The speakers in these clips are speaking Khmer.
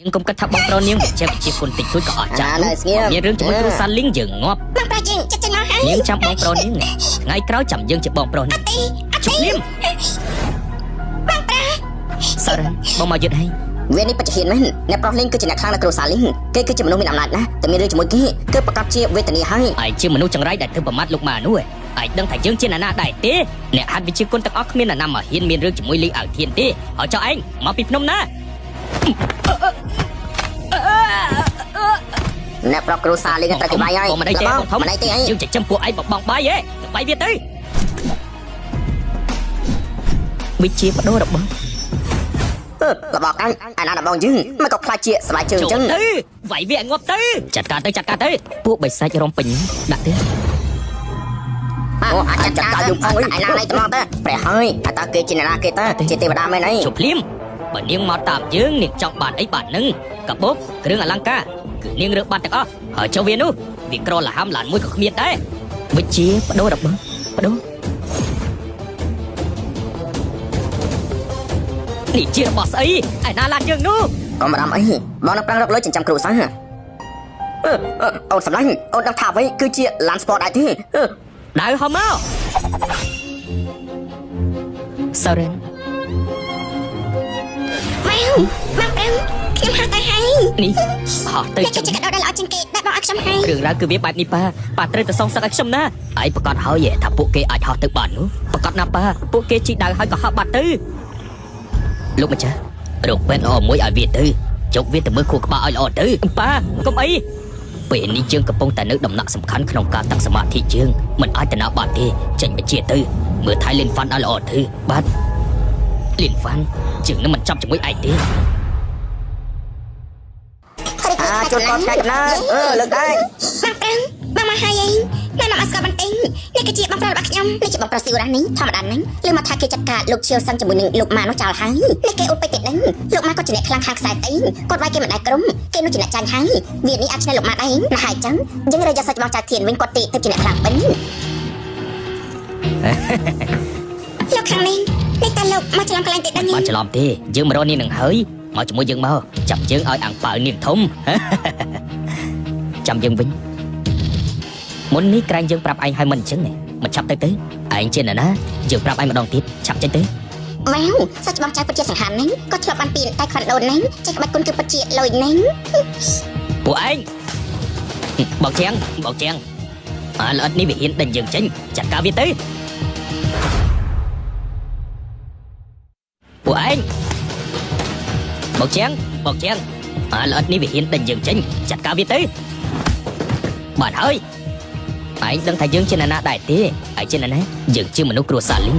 នាងកុំគិតថាបងប្រុសនាងចេះជាគុណតិចតួចក៏អស់ចាស់មានរឿងជាមួយគ្រូសាលីងយើងងាប់បងប្រុសយើងចិត្តមកហើយនាងចាំបងប្រុសនាងថ្ងៃក្រោយចាំយើងជាបងប្រុសនាងជប់លៀមបងប្រុសសរបងមកយឺតហើយវានេះបច្ចុប្បន្នមែនអ្នកប្រុសលេងគឺជាអ្នកខ្លាំងនៅគ្រូសាលីងគេគឺជាមនុស្សមានអំណាចណាស់តែមានរឿងជាមួយគេគឺប្រកាសជាវេទនាហើយឯងជាមនុស្សចង្រៃដែលធ្វើប្រមាថលោកម៉ានោះឯងដឹងថាយើងជាអ្នកណាដែរទេអ្នកហាត់វិជាគុណទាំងអស់គ្មានអ្នកណាមកហ៊ានមានរឿងជាមួយលីអៅធានទេហើយចុះឯងមកពីភ្នំណាអ្នកប្រុសគ្រូសាលីងត្រូវគេបាយហើយមិនអីទេបងធំមិនអីទេអីយើងចិញ្ចឹមពួកឯងបងបាយហ៎បាយវាទៅវិជាបដូររបស់របស់អញអាណាបងយើងមិនក៏ខ្លាចជាស្បែកជើងអញ្ចឹងទៅវាយវាងាប់ទៅចាត់ការទៅពួកបិសាចរំពេញដាក់ទេអូអាចចាត់ការយំផងឯណាណៃត្មងទៅព្រះហើយតើគេជាអ្នកណាគេតើជាទេវតាមែនអីជប់ភ្លាមបើនាងមកតាមយើងនាងចង់បានអីបាននឹងកាបូបគ្រឿងអលង្ការគឺនាងរើបាត់ទាំងអស់ហើយចុះវានោះវាក្រលហាំឡានមួយក៏គ្មានដែរវិជាបដូររបស់បដូរនេះជារបស់ស្អីឯណាឡានយើងនោះកុំបារម្ភអីបងនឹងប្រាំងរកលុយចិញ្ចឹមគ្រូសាអូនសម្លាញ់អូនដឹងថាអ្វីគឺជាឡានស្ពតដែរទេដៅហមមកសរេនវ៉ាវបងប្រុសខ្ញុំហៅទៅហើយនេះហោះទៅចុះកដោដល់ល្អជាងគេដែលបងឲ្យខ្ញុំហើយរឿងរ៉ាវគឺវាបែបនេះប៉ាត្រូវទៅសងសឹកឲ្យខ្ញុំណាឯងប្រកាសហើយថាពួកគេអាចហោះទៅបាននោះប្រកាសណាប៉ាពួកគេជីកដៅហើយក៏ហោះបាត់ទៅលោកម្ចាស់រកពេទ្យល្អមួយឲ្យវាទៅជុកវាទៅមើលខួរក្បាលឲ្យល្អទៅប៉ាកុំអីពេលនេះយើងកំពុងតែនៅដំណាក់សំខាន់ក្នុងការតាំងសមាធិយើងមិនអាចទៅណាបានទេចេញបញ្ជាទៅមើលថៃលីនហ្វាន់ឲ្យល្អទៅបាទលីនហ្វាន់ជើងនឹងមិនចាប់ជាមួយឯងទេជួនកោតកាច់ណាលើកដែរបងប្រុសបងមកហើយឯងណែនាំឲ្យស្គាល់បន្តិចនេះគឺជាបងប្រុសរបស់ខ្ញុំនេះជាបងប្រុសស៊ីវរ៉ានេះធម្មតាហ្នឹងលើមកថាគេចាត់ការលោកឈៀវសឹងជាមួយនឹងលោកម៉ានោះចោលហើយនេះគេអ៊ុតពេកទៀតហ្នឹងលោកម៉ាក៏ជាអ្នកខ្លាំងខាងខ្សែទីគាត់វាយគេមិនដែរក្រុមគេនោះជាអ្នកចាញ់ហើយវានេះអាចឆ្នៃលោកម៉ាដែរណាហើយចឹងយើងរើយកសាច់បងចៅធានវិញគាត់ទីទៅជាអ្នកខ្លាំងពេញលោកខាងនេះនេះតើលោកមកច្រឡំកន្លែងទៀតហ្នឹងបានច្រឡំទេយើងមករកនេះនឹងហើយមកជាមួយយើងមកចាប់យើងឲ្យអាំងប៉ៅនាងធំចាំយើងវិញមុននេះក្រែងយើងប្រាប់ឯងឲ្យមិនអញ្ចឹងមិនឆាប់ទៅឯងជាអ្នកណាយើងប្រាប់ឯងម្ដងទៀតឆាប់ចេញទៅវ៉ាវសាច់បងចៅពិតជាសង្ហាហ្នឹងក៏ឆ្លប់បានពីតែខ្វាន់ដូនហ្នឹងចេះក្បាច់គុណគឺពិតជាលុយហ្នឹងពួកឯងបងជាងល្អិតនេះវាហ៊ានដេញយើងចេញចាត់ការវាទៅពួកឯងបងជាងល្អិតនេះវាហ៊ានដេញយើងចេញចាត់ការវាទៅបានហើយឯងដឹងថាយើងជាអ្នកណាដែរទេឯងជាអ្នកណាយើងជាមនុស្សគ្រួសារលីង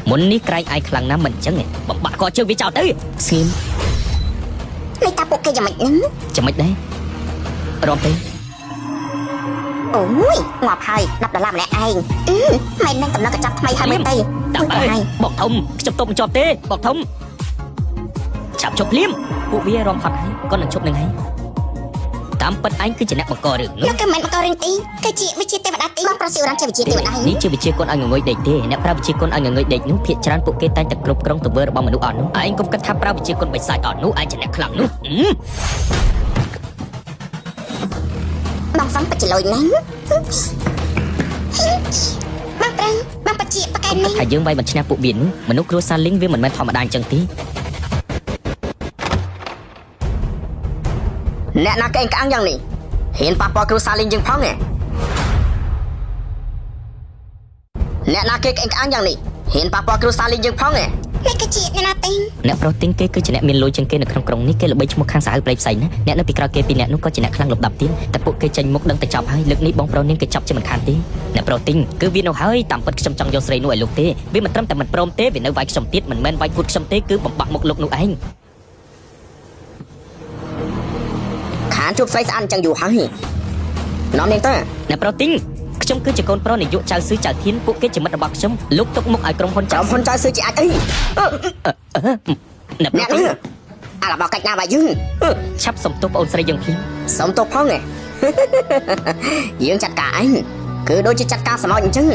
មុននេះក្រែងឯងខ្លាំងណាស់មិនអញ្ចឹងបំបាក់ក៏ជើងវាចោលទៅស្ងៀមនេះតាពួកគេយ៉ាងម៉េចហ្នឹងយ៉ាងម៉េចដែររំទៅអូយងាប់ហើយ$10ម្នាក់ឯងមិននឹងកំណត់កញ្ចប់ថ្មីហើយមែនទេដាក់ហើយបងធំខ្ញុំទុកមិនជាប់ទេបងធំឆាប់ជប់ភ្លាមពួកវារំផាត់ហើយក៏នឹងជប់នឹងហើយតាមពិតឯងគឺជាអ្នកបង្ករឿងនោះគឺមិនបង្ករឿងទេគឺជាវិជាទេវតាទីបងប្រុសស៊ីវរ៉ាជាវិជាទេវតានេះជាវិជាគុណឲ្យងងុយដេកទេអ្នកប្រើវិជាគុណឲ្យងងុយដេកនោះភាគច្រើនពួកគេតែងតែគ្រប់គ្រងទង្វើរបស់មនុស្សអត់នោះឯងកុំគិតថាប្រើវិជាគុណបិសាចអត់នោះឯងជាអ្នកខ្លាំងនោះបងសំបច្ចុប្បន្នហ្នឹងបងប្រុសបងបជាបកែនេះថាយើងវាយមិនឈ្នះពួកវានោះមនុស្សគ្រួសារលីងវាមិនមែនធម្មតាអញ្ចឹងទេអ្នកណាកេងក្អាំងយ៉ាងនេះហ៊ានប៉ះពាល់គ្រូសាលីងយើងផងអ្នកណាគេកេងក្អាំងយ៉ាងនេះហ៊ានប៉ះពាល់គ្រូសាលីងយើងផងនេះគឺជាអ្នកណាទីងអ្នកប្រុសទីងគេគឺជាអ្នកមានលុយជាងគេនៅក្នុងក្រុងនេះគេល្បីឈ្មោះខាងសាហាវប្រៃផ្សៃណាអ្នកនៅពីក្រោយគេពីរអ្នកនោះក៏ជាអ្នកខ្លាំងលំដាប់ទៀតតែពួកគេចេញមុខដឹងតែចាប់ហើយលើកនេះបងប្រុសនាងគេចាប់ជាមិនខានទេអ្នកប្រុសទីងគឺវានោះហើយតាមពិតខ្ញុំចង់យកស្រីនោះឲ្យលោកទេវាមិនត្រឹមតែមិនព្រមទេវានៅវាយខ្ញុំទៀតមិនមែនវាយគូតខ្ញុំទេគឺបំបាក់មុខលោកនោះឯងខានជួបស្រីស្អាតអញ្ចឹងយូរហើយនាំនាងទៅអ្នកប្រុសទីងខ្ញុំគឺជាកូនប្រុសនាយកចៅស៊ឺចៅធានពួកគេជាមិត្តរបស់ខ្ញុំលោកទុកមុខឲ្យក្រុមហ៊ុនចៅស៊ឺជាអាចអីអ្នកប្រុសទីងអារបស់កាច់ណាបាយយើងឆាប់សុំទោសបងអូនស្រីយើងភ្លាមសុំទោសផងយើងចាត់ការឯងគឺដូចជាចាត់ការសម្អោចអញ្ចឹង